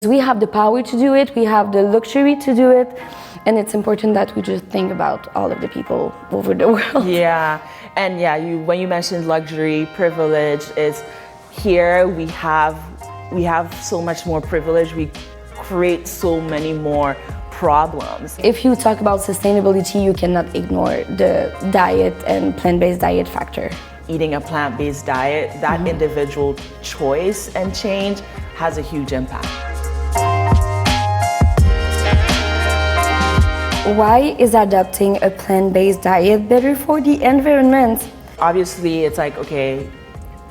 We have the power to do it, we have the luxury to do it, and it's important that we just think about all of the people over the world. Yeah, and yeah, when you mentioned luxury, privilege, is here we have so much more privilege. We create so many more problems. If you talk about sustainability, you cannot ignore the diet and plant-based diet factor. Eating a plant-based diet, that individual choice and change has a huge impact. Why is adopting a plant-based diet better for the environment? Obviously, it's like, okay,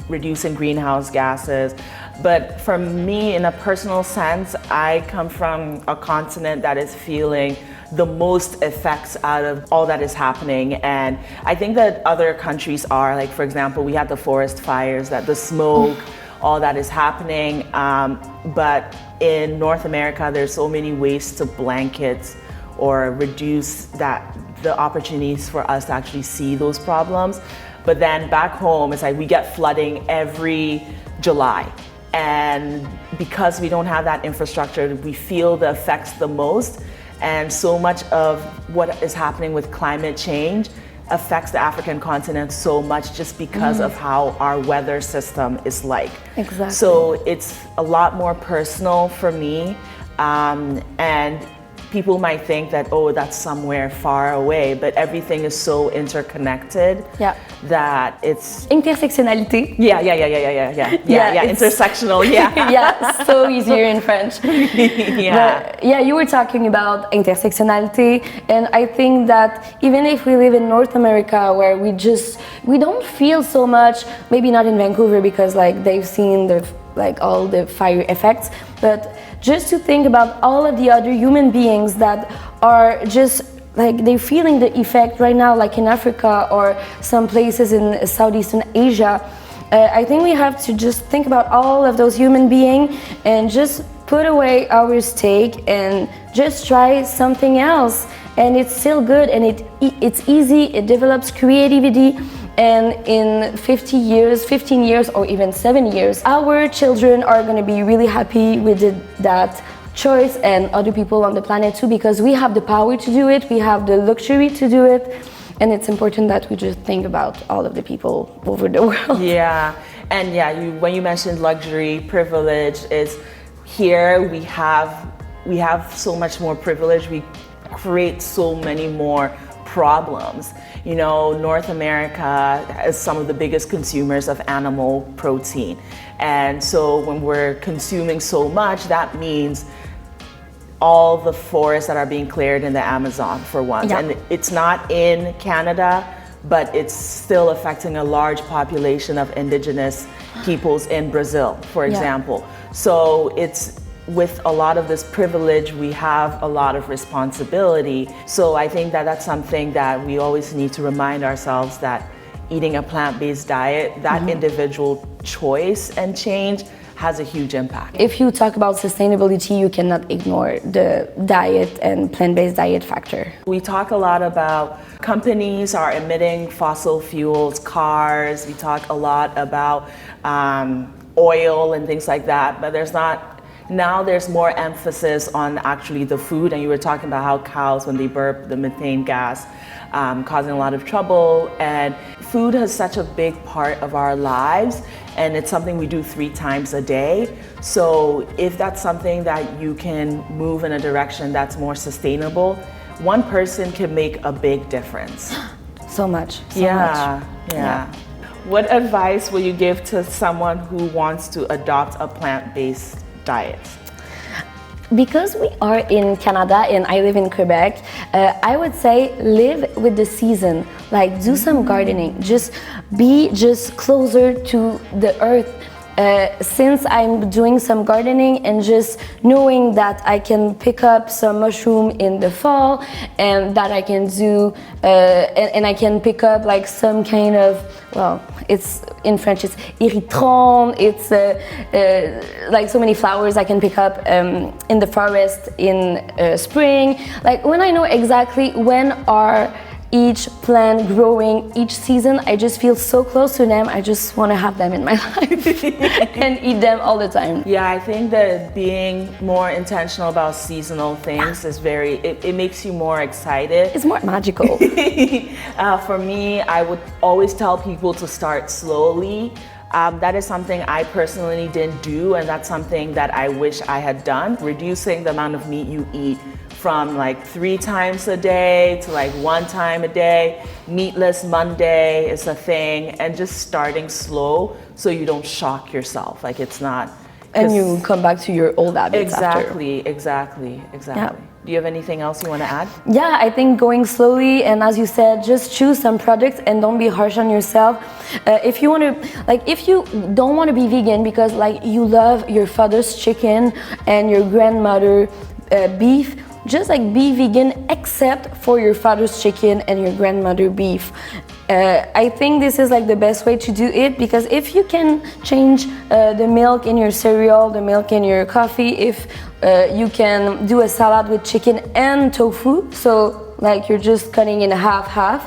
reducing greenhouse gases. But for me, in a personal sense, I come from a continent that is feeling the most effects out of all that is happening. And I think that other countries are, like, for example, we had the forest fires, that the smoke, all that is happening. But in North America, there's so many ways to blankets or reduce the opportunities for us to actually see those problems. But then back home, it's like we get flooding every July. And because we don't have that infrastructure, we feel the effects the most. And so much of what is happening with climate change affects the African continent so much just because of how our weather system is like. Exactly. So it's a lot more personal for me. And people might think that, oh, that's somewhere far away, but everything is so interconnected that it's... Intersectionalité. Yeah, intersectional, yeah. Yeah, so easier in French. But, yeah, you were talking about intersectionality, and I think that even if we live in North America, where we don't feel so much, maybe not in Vancouver because like they've seen all the fire effects, but just to think about all of the other human beings that are just like they're feeling the effect right now, like in Africa or some places in Southeastern Asia. I think we have to just think about all of those human beings and just put away our steak and just try something else. And it's still good, and it's easy, it develops creativity. And in 15 years, or even 7 years, our children are going to be really happy with that choice, and other people on the planet too, because we have the power to do it, we have the luxury to do it, and it's important that we just think about all of the people over the world. Yeah, and yeah, when you mentioned luxury, privilege, is here we have so much more privilege. We create so many more problems. You know, North America is some of the biggest consumers of animal protein. And so when we're consuming so much, that means all the forests that are being cleared in the Amazon, for one. Yeah. And it's not in Canada, but it's still affecting a large population of indigenous peoples in Brazil, for example. So it's with a lot of this privilege, we have a lot of responsibility. So I think that that's something that we always need to remind ourselves, that eating a plant-based diet, that individual choice and change has a huge impact. If you talk about sustainability, you cannot ignore the diet and plant-based diet factor. We talk a lot about companies are emitting fossil fuels, cars. We talk a lot about oil and things like that, but now there's more emphasis on actually the food. And you were talking about how cows, when they burp, the methane gas, causing a lot of trouble. And food has such a big part of our lives, and it's something we do 3 times a day. So if that's something that you can move in a direction that's more sustainable, one person can make a big difference. So much. Yeah. What advice will you give to someone who wants to adopt a plant-based diet? Because we are in Canada and I live in Quebec, I would say live with the season. Like, do some gardening. Just be closer to the earth. Since I'm doing some gardening and just knowing that I can pick up some mushroom in the fall, and that I can do, and I can pick up like some kind of, well, it's in French it's érythron, it's like so many flowers I can pick up in the forest in spring. Like, when I know exactly when are each plant growing each season, I just feel so close to them. I just want to have them in my life and eat them all the time. Yeah, I think that being more intentional about seasonal things is it makes you more excited. It's more magical. For me, I would always tell people to start slowly. That is something I personally didn't do, and that's something that I wish I had done. Reducing the amount of meat you eat from like 3 times a day to like 1 time a day. Meatless Monday is a thing, and just starting slow so you don't shock yourself. Like it's not. And you come back to your old habits Exactly. Yeah. Do you have anything else you want to add? Yeah, I think going slowly, and as you said, just choose some products and don't be harsh on yourself. If you want to, like, if you don't want to be vegan because like you love your father's chicken and your grandmother beef, just like be vegan except for your father's chicken and your grandmother beef. I think this is like the best way to do it, because if you can change the milk in your cereal, the milk in your coffee, if you can do a salad with chicken and tofu, so like you're just cutting in half,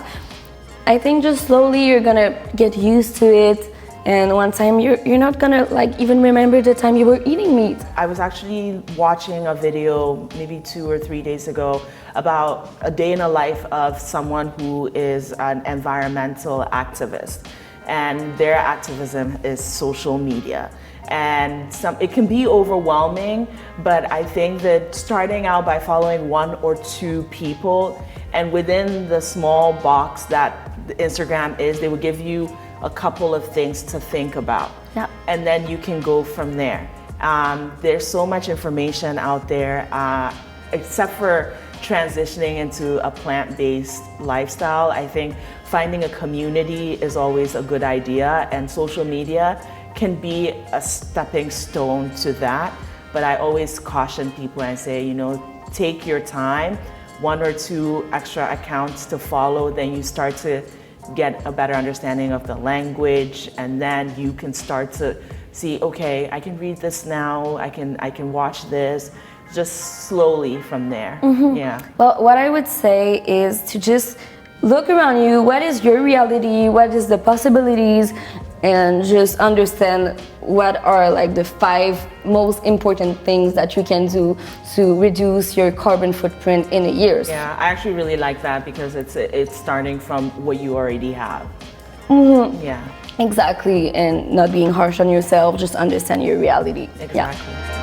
I think just slowly you're gonna get used to it. And one time you're not gonna like even remember the time you were eating meat. I was actually watching a video maybe 2 or 3 days ago about a day in the life of someone who is an environmental activist, and their activism is social media. And it can be overwhelming, but I think that starting out by following 1 or 2 people, and within the small box that Instagram is, they will give you a couple of things to think about. Yeah. And then you can go from there. There's so much information out there, except for transitioning into a plant-based lifestyle. I think finding a community is always a good idea, and social media can be a stepping stone to that. But I always caution people and say, take your time, 1 or 2 extra accounts to follow, then you start to get a better understanding of the language, and then you can start to see, okay, I can read this now, I can watch this, just slowly from there. Yeah. Well, what I would say is to just look around you, what is your reality, what is the possibilities, and just understand what are like the 5 most important things that you can do to reduce your carbon footprint in a year. Yeah, I actually really like that, because it's starting from what you already have. Yeah. Exactly, and not being harsh on yourself, just understand your reality. Exactly. Yeah.